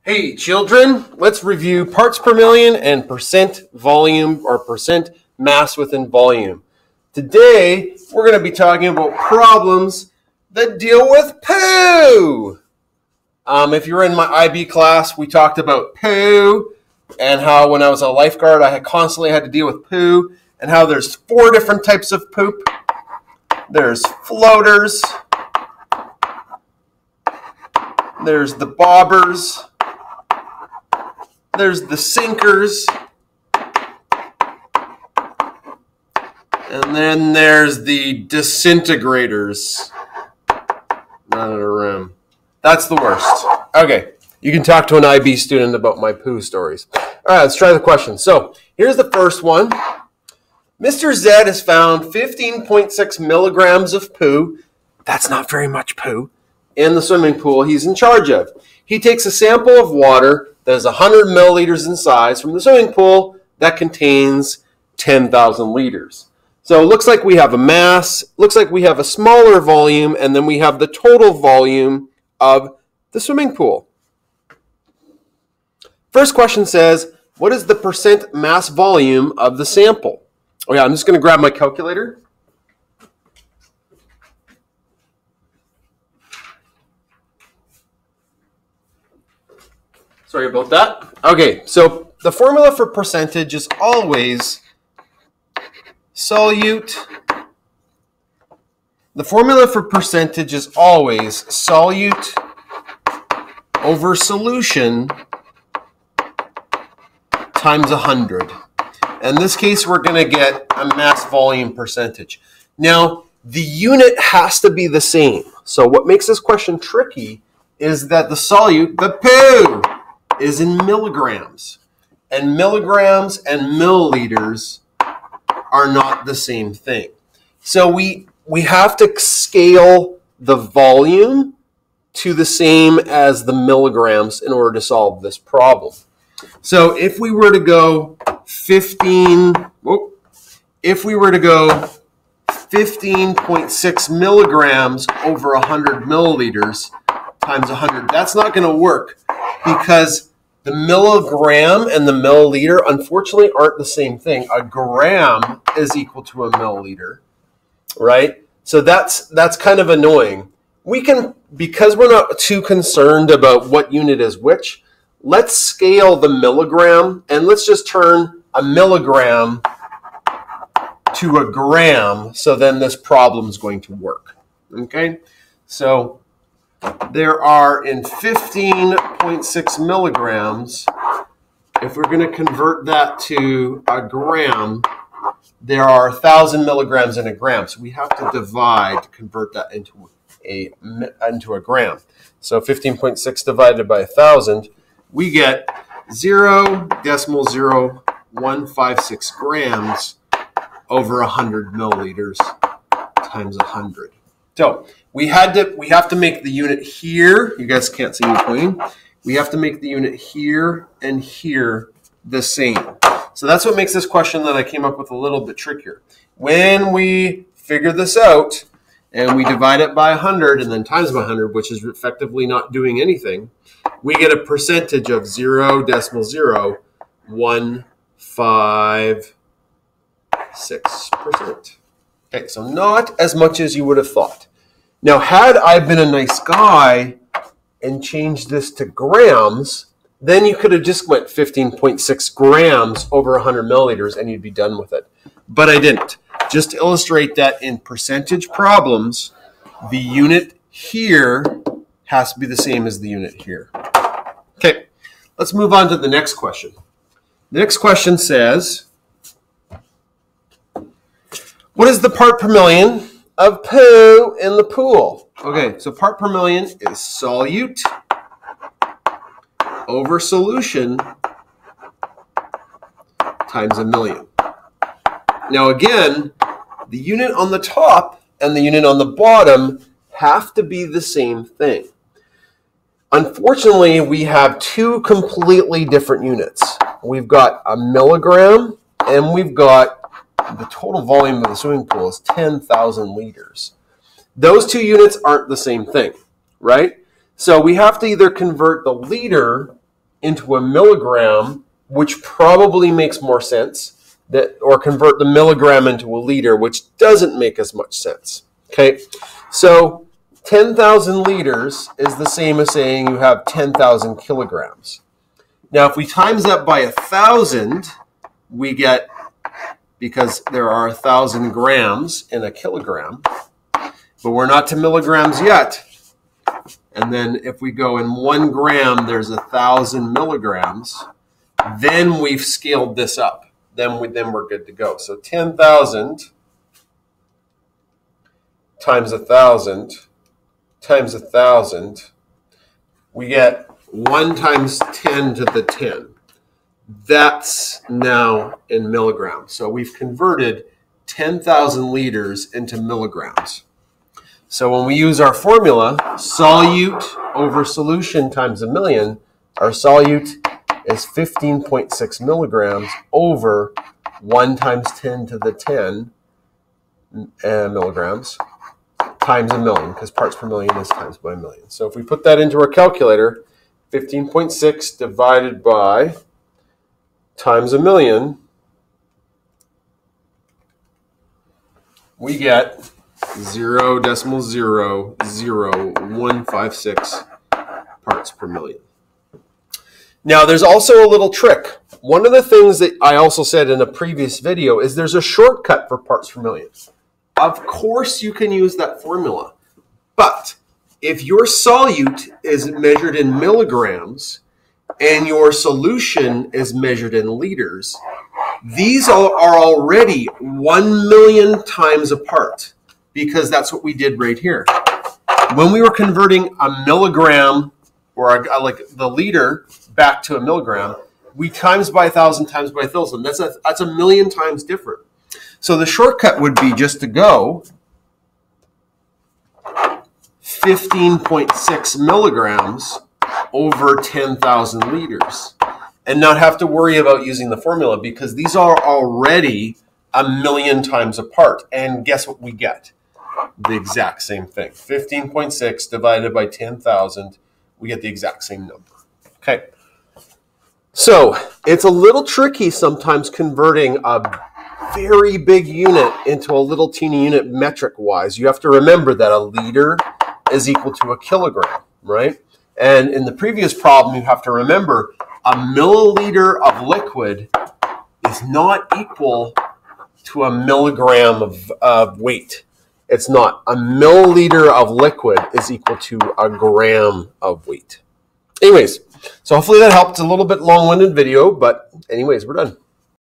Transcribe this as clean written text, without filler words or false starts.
Hey children, let's review parts per million and percent volume or percent mass within volume. Today, we're going to be talking about problems that deal with poo. If you're in my IB class, we talked about poo and how when I was a lifeguard, I constantly had to deal with poo and how there's 4 different types of poop. There's floaters, there's the bobbers, there's the sinkers, and then there's the disintegrators. Not in a room. That's the worst. Okay, you can talk to an IB student about my poo stories. All right, let's try the question. So here's the first one. Mr. Z has found 15.6 milligrams of poo. That's not very much poo. In the swimming pool he's in charge of. He takes a sample of water that is 100 milliliters in size from the swimming pool that contains 10,000 liters. So it looks like we have a mass, looks like we have a smaller volume, and then we have the total volume of the swimming pool. First question says, what is the percent mass volume of the sample? Oh yeah, I'm just going to grab my calculator. Sorry about that. Okay, so the formula for percentage is always solute. The formula for percentage is always solute over solution times 100. In this case, we're going to get a mass volume percentage. Now, the unit has to be the same. So what makes this question tricky is that the solute, the poo, is in milligrams. And milligrams and milliliters are not the same thing. So we have to scale the volume to the same as the milligrams in order to solve this problem. So if we were to go 15.6 milligrams over 100 milliliters times 100, that's not going to work because the milligram and the milliliter, unfortunately, aren't the same thing. A gram is equal to a milliliter, right? So that's kind of annoying. We can, because we're not too concerned about what unit is which, let's scale the milligram and let's just turn a milligram to a gram, so then this problem is going to work, okay? So there are in 15.6 milligrams, if we're going to convert that to a gram, there are 1,000 milligrams in a gram. So we have to divide to convert that into a gram. So 15.6 divided by 1,000, we get 0.0156 grams over 100 milliliters times 100. So we have to make the unit here. You guys can't see me pointing. We have to make the unit here and here the same. So that's what makes this question that I came up with a little bit trickier. When we figure this out and we divide it by 100 and then times by 100, which is effectively not doing anything, we get a percentage of 0.0156%. Okay, so not as much as you would have thought. Now, had I been a nice guy and changed this to grams, then you could have just went 15.6 grams over 100 milliliters and you'd be done with it. But I didn't. Just to illustrate that in percentage problems, the unit here has to be the same as the unit here. Okay, let's move on to the next question. The next question says, what is the part per million of poo in the pool? Okay, so part per million is solute over solution times a million. Now again, the unit on the top and the unit on the bottom have to be the same thing. Unfortunately, we have 2 completely different units. We've got a milligram and we've got the total volume of the swimming pool is 10,000 liters. Those 2 units aren't the same thing, right? So we have to either convert the liter into a milligram, which probably makes more sense, or convert the milligram into a liter, which doesn't make as much sense. Okay, so 10,000 liters is the same as saying you have 10,000 kilograms. Now, if we times that by 1,000, we get, because there are 1,000 grams in a kilogram, but we're not to milligrams yet. And then if we go in 1 gram, there's 1,000 milligrams. Then we've scaled this up. Then we're good to go. So 10,000 times 1,000 times 1,000, we get 1 times 10 to the 10. That's now in milligrams. So we've converted 10,000 liters into milligrams. So when we use our formula, solute over solution times a million, our solute is 15.6 milligrams over 1 times 10 to the 10 milligrams times a million, because parts per million is times by a million. So if we put that into our calculator, 15.6 divided by times a million, we get 0.00156 parts per million. Now, there's also a little trick. One of the things that I also said in a previous video is there's a shortcut for parts per million. Of course, you can use that formula, but if your solute is measured in milligrams and your solution is measured in liters, these are already 1 million times apart, because that's what we did right here. When we were converting a milligram, or like the liter, back to a milligram, we times by 1,000 times by 1,000. That's a million times different. So the shortcut would be just to go 15.6 milligrams over 10,000 liters and not have to worry about using the formula, because these are already a million times apart. And guess what we get? The exact same thing. 15.6 divided by 10,000, we get the exact same number. Okay. So it's a little tricky sometimes converting a very big unit into a little teeny unit metric-wise. You have to remember that a liter is equal to a kilogram, right? And in the previous problem, you have to remember a milliliter of liquid is not equal to a milligram of weight. It's not. A milliliter of liquid is equal to a gram of weight. Anyways, so hopefully that helped. It's a little bit long-winded video, but anyways, we're done.